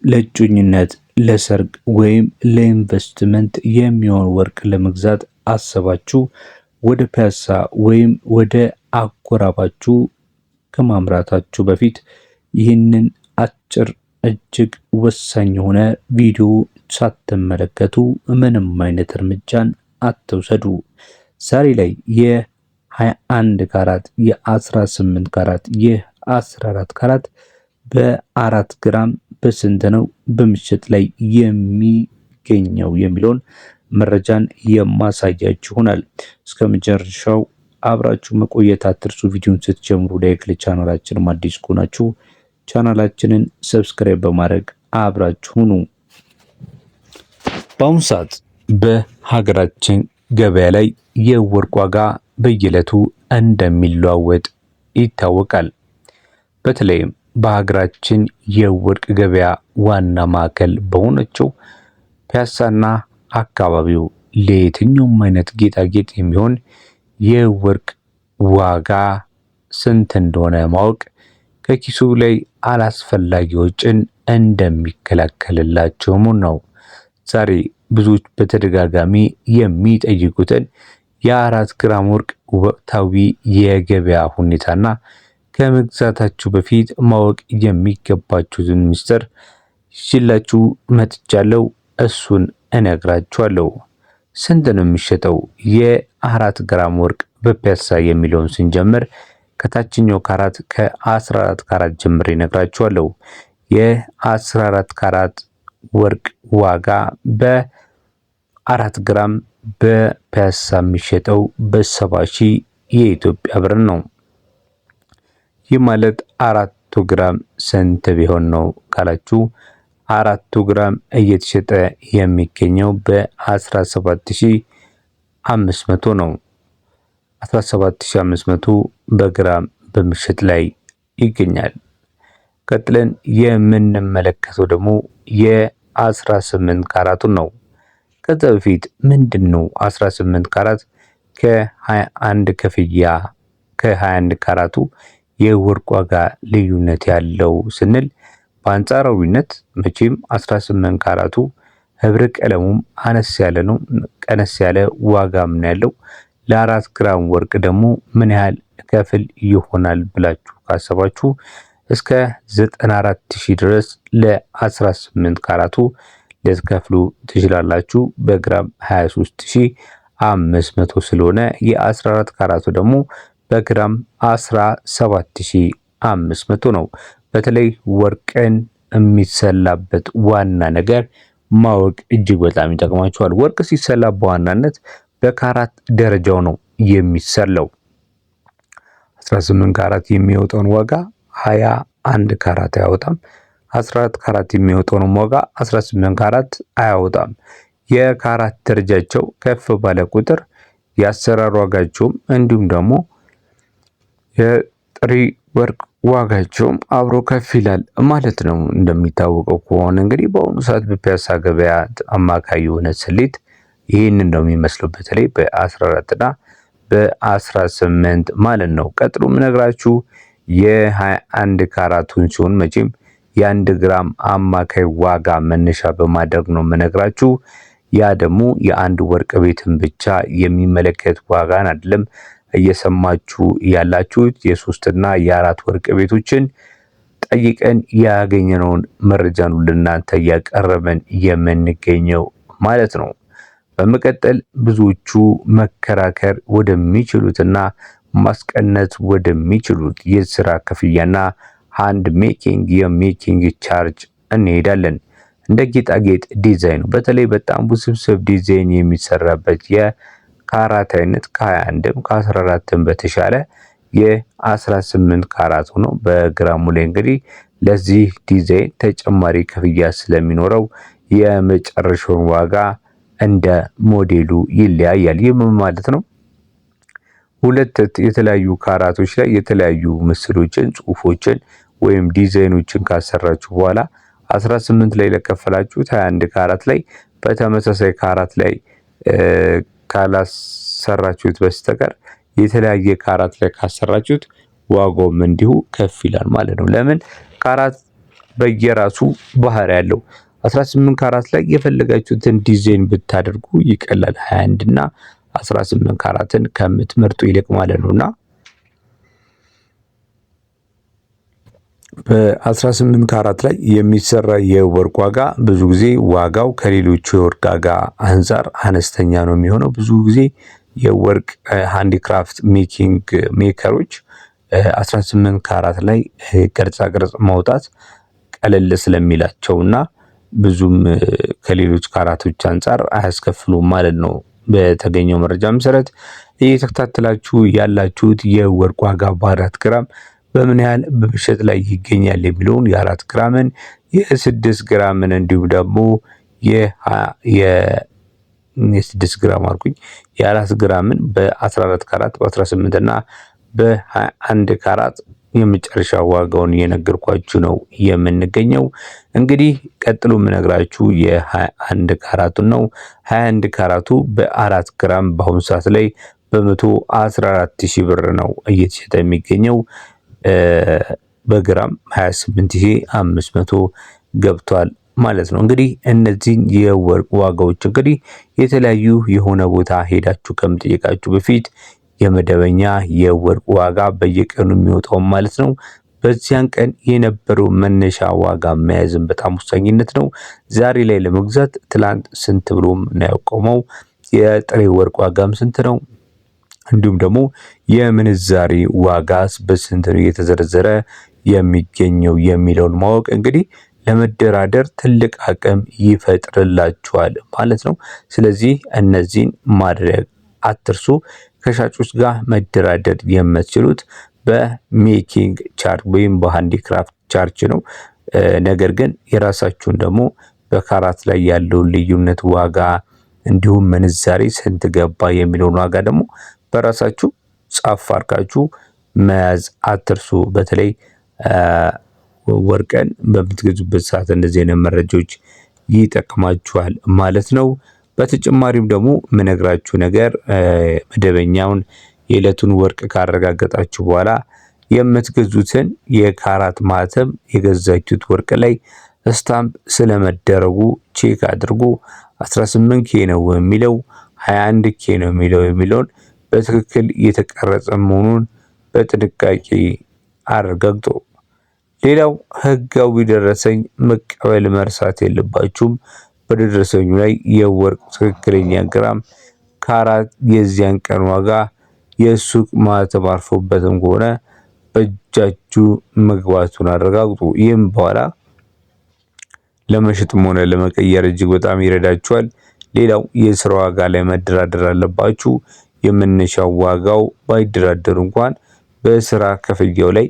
ለእጩኝነት፣ ለሰርግ ወይም ለኢንቨስትመንት የሚሆን ወርቅ ለመግዛት አሰባችሁ ወደ ፒያሳ ወይም ወደ አጎራባችሁ ከማምራታችሁ በፊት ይህንን አጭር እጅግ ወሳኝ የሆነ ቪዲዮ ሳትመለከቱ ምንም አይነት እርምጃን አትውሰዱ። ዛሬ ላይ የ21 ካራት፣ የ18 ካራት፣ የ14 ካራት በ4 ግራም በስንት ነው በምሽት ላይ የሚገኘው የሚለውን መረጃን የማሳያችሁ ይሆናል። እስከ መጨረሻው አብራችሁ መቆየት አትርሱ። ቪዲዮን ስትጀምሩ ላይክ፣ ለቻናላችንም አዲስ ከሆናችሁ ቻናላችንን ሰብስክራይብ በማድረግ አብራችሁ ሁኑ። በአሁኑ ሰዓት በሀገራችን ገበያ ላይ የወርቅ ዋጋ በየዕለቱ እንደሚለዋወጥ ይታወቃል። በተለይም በሀገራችን የወርቅ ገበያ ዋና ማዕከል በሆነችው ፒያሳና አካባቢው ለየትኛውም አይነት ጌጣጌጥ የሚሆን የወርቅ ዋጋ ስንት እንደሆነ ማወቅ ከኪሱ ላይ አላስፈላጊ ወጪን እንደሚከላከልላቸውም ነው። ዛሬ ብዙዎች በተደጋጋሚ የሚጠይቁትን የ4 ግራም ወርቅ ወቅታዊ የገበያ ሁኔታና ከመግዛታችሁ በፊት ማወቅ የሚገባችሁትን ምስጢር ይዤላችሁ መጥቻለሁ። እሱን እነግራችኋለሁ። ስንት ነው የሚሸጠው የ4 ግራም ወርቅ በፒያሳ የሚለውን ስንጀምር ከታችኛው ካራት ከ14 ካራት ጀምሬ እነግራችኋለሁ። የ14 ካራት ወርቅ ዋጋ በ4 ግራም በፒያሳ የሚሸጠው በ70 ሺህ የኢትዮጵያ ብር ነው። ይህ ማለት 4 ግራም ስንት ቢሆን ነው ካላችሁ 4 ግራም እየተሸጠ የሚገኘው በ17500 ነው። 17500 በግራም በምሽት ላይ ይገኛል። ቀጥለን የምንመለከተው ደግሞ የ18 ካራቱን ነው። ከዛ በፊት ምንድነው 18 ካራት ከ21 ከፍያ ከ21 ካራቱ የወርቅ ዋጋ ልዩነት ያለው ስንል በአንጻራዊነት መቼም 18 ካራቱ ህብረ ቀለሙም አነስ ያለ ነው፣ ቀነስ ያለ ዋጋም ነው ያለው። ለ4 ግራም ወርቅ ደግሞ ምን ያህል ከፍል ይሆናል ብላችሁ ካሰባችሁ እስከ 94000 ድረስ ለ18 ካራቱ ልትከፍሉ ትችላላችሁ። በግራም 23500 ስለሆነ የ14 ካራቱ ደግሞ በግራም 17500 ነው። በተለይ ወርቅን የሚሰላበት ዋና ነገር ማወቅ እጅግ በጣም ይጠቅማችኋል። ወርቅ ሲሰላ በዋናነት በካራት ደረጃው ነው የሚሰላው። 18 ካራት የሚወጣውን ዋጋ 21 ካራት አያወጣም። 14 ካራት የሚወጣውን ዋጋ 18 ካራት አያወጣም። የካራት ደረጃቸው ከፍ ባለ ቁጥር የአሰራር ዋጋቸውም እንዲሁም ደግሞ የጥሬ ወርቅ ዋጋቸውም አብሮ ከፍ ይላል ማለት ነው። እንደሚታወቀው ከሆነ እንግዲህ በአሁኑ ሰዓት በፒያሳ ገበያ አማካይ የሆነ ስሌት ይህንን ነው የሚመስለው። በተለይ በ14 እና በ18 ማለት ነው። ቀጥሎ የምነግራችሁ የ21 ካራቱን ሲሆን መቼም የ1 ግራም አማካይ ዋጋ መነሻ በማድረግ ነው የምነግራችሁ። ያ ደግሞ የአንድ ወርቅ ቤትን ብቻ የሚመለከት ዋጋን አይደለም እየሰማችሁ ያላችሁት። የ3 እና የ4 ወርቅ ቤቶችን ጠይቀን ያገኘነውን መረጃ ነው ለእናንተ ያቀረበን የምንገኘው ማለት ነው። በመቀጠል ብዙዎቹ መከራከር ወደሚችሉትና ማስቀነስ ወደሚችሉት የስራ ክፍያና ሃንድ ሜኪንግ የሜኪንግ ቻርጅ እንሄዳለን። እንደ ጌጣጌጥ ዲዛይኑ በተለይ በጣም ውስብስብ ዲዛይን የሚሰራበት የካራት አይነት ከ21ም ከ14ም በተሻለ የ18 ካራት ሆኖ በግራሙ ላይ እንግዲህ ለዚህ ዲዛይን ተጨማሪ ክፍያ ስለሚኖረው የመጨረሻውን ዋጋ እንደ ሞዴሉ ይለያያል። ይህ ማለት ነው ሁለት የተለያዩ ካራቶች ላይ የተለያዩ ምስሎችን፣ ጽሁፎችን ወይም ዲዛይኖችን ካሰራችሁ በኋላ 18 ላይ ለከፈላችሁት 21 ካራት ላይ በተመሳሳይ ካራት ላይ ካላሰራችሁት በስተቀር የተለያየ ካራት ላይ ካሰራችሁት ዋጋውም እንዲሁ ከፍ ይላል ማለት ነው። ለምን? ካራት በየራሱ ባህሪ ያለው 18 ካራት ላይ የፈለጋችሁትን ዲዛይን ብታደርጉ ይቀላል 21 እና 18 ካራትን ከምትመርጡ ይልቅ ማለት ነውና በ18 ካራት ላይ የሚሰራ የወርቅ ዋጋ ብዙ ጊዜ ዋጋው ከሌሎቹ የወርቅ ዋጋ አንፃር አነስተኛ ነው የሚሆነው። ብዙ ጊዜ የወርቅ ሃንዲክራፍት ሜከሮች 18 ካራት ላይ ቅርጻ ቅርጽ ማውጣት ቀለል ስለሚላቸውና ብዙም ከሌሎች ካራቶች አንፃር አያስከፍሉም ማለት ነው። በተገኘው መረጃ መሰረት እየተከታተላችሁ ያላችሁት የወርቅ ዋጋ በ4 ግራም በምን ያህል በመሸጥ ላይ ይገኛል የሚለውን የ4 ግራምን የ6 ግራምን እንዲሁም ደግሞ የ6 ግራም አልኩኝ የ4 ግራምን በ14 ካራት በ18 እና በ21 ካራት የመጨረሻ ዋጋውን የነገርኳችሁ ነው የምንገኘው። እንግዲህ ቀጥሎ የምነግራችሁ የ21 ካራቱን ነው። 21 ካራቱ በ4 ግራም በአሁኑ ሰዓት ላይ በ114,000 ብር ነው እየተሸጠ የሚገኘው። በግራም 28,500 ገብቷል ማለት ነው። እንግዲህ እነዚህን የወርቅ ዋጋዎች እንግዲህ የተለያዩ የሆነ ቦታ ሄዳችሁ ከምጠይቃችሁ በፊት የመደበኛ የወርቅ ዋጋ በየቀኑ የሚወጣው ማለት ነው በዚያን ቀን የነበረው መነሻ ዋጋ መያዝን በጣም ወሳኝነት ነው። ዛሬ ላይ ለመግዛት ትላንት ስንት ብሎም ነው ያቆመው፣ የጥሬ ወርቅ ዋጋም ስንት ነው፣ እንዲሁም ደግሞ የምንዛሬ ዋጋስ በስንት ነው እየተዘረዘረ የሚገኘው የሚለውን ማወቅ እንግዲህ ለመደራደር ትልቅ አቅም ይፈጥርላችኋል ማለት ነው። ስለዚህ እነዚህን ማድረግ አትርሱ። ከሻጮች ጋር መደራደር የምትችሉት በሜኪንግ ቻርት ወይም በሃንዲክራፍት ቻርት ነው። ነገር ግን የራሳችሁን ደግሞ በካራት ላይ ያለውን ልዩነት ዋጋ እንዲሁም ምንዛሬ ስንት ገባ የሚለውን ዋጋ ደግሞ በራሳችሁ ጻፍ አድርጋችሁ መያዝ አትርሱ። በተለይ ወርቅን በምትገዙበት ሰዓት እንደዚህ አይነት መረጃዎች ይጠቅማችኋል ማለት ነው። በተጨማሪም ደግሞ ምነግራችሁ ነገር መደበኛውን የዕለቱን ወርቅ ካረጋገጣችሁ በኋላ የምትገዙትን የካራት ማተም የገዛችሁት ወርቅ ላይ ስታምፕ ስለመደረጉ ቼክ አድርጉ። 18 ኬ ነው የሚለው 21 ኬ ነው የሚለውን በትክክል የተቀረጸ መሆኑን በጥንቃቄ አረጋግጡ። ሌላው ህጋዊ ደረሰኝ መቀበል መርሳት የለባችሁም። በደረሰኙ ላይ የወርቅ ትክክለኛ ግራም፣ ካራት፣ የዚያን ቀን ዋጋ፣ የሱቅ ማተም አርፎበትም ከሆነ በእጃችሁ መግባቱን አረጋግጡ። ይህም በኋላ ለመሸጥም ሆነ ለመቀየር እጅግ በጣም ይረዳችኋል። ሌላው የስራ ዋጋ ላይ መደራደር አለባችሁ። የመነሻው ዋጋው ባይደራደሩ እንኳን በስራ ክፍያው ላይ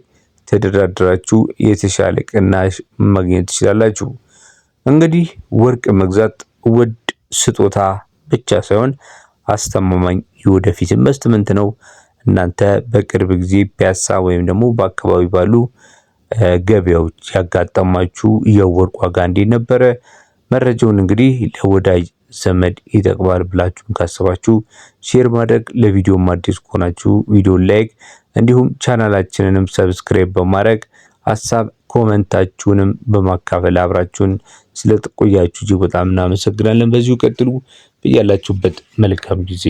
ተደራድራችሁ የተሻለ ቅናሽ ማግኘት ትችላላችሁ። እንግዲህ ወርቅ መግዛት ውድ ስጦታ ብቻ ሳይሆን አስተማማኝ የወደፊት ኢንቨስትመንት ነው። እናንተ በቅርብ ጊዜ ፒያሳ ወይም ደግሞ በአካባቢ ባሉ ገበያዎች ያጋጠማችሁ የወርቅ ዋጋ እንዴት ነበረ? መረጃውን እንግዲህ ለወዳጅ ዘመድ ይጠቅማል ብላችሁ ካሰባችሁ ሼር ማድረግ፣ ለቪዲዮም አዲስ ከሆናችሁ ቪዲዮ ላይክ እንዲሁም ቻናላችንንም ሰብስክራይብ በማድረግ ሐሳብ ኮሜንታችሁንም በማካፈል አብራችሁን ስለተቆያችሁ እጅግ በጣም እናመሰግናለን። በዚሁ ቀጥሉ። በያላችሁበት መልካም ጊዜ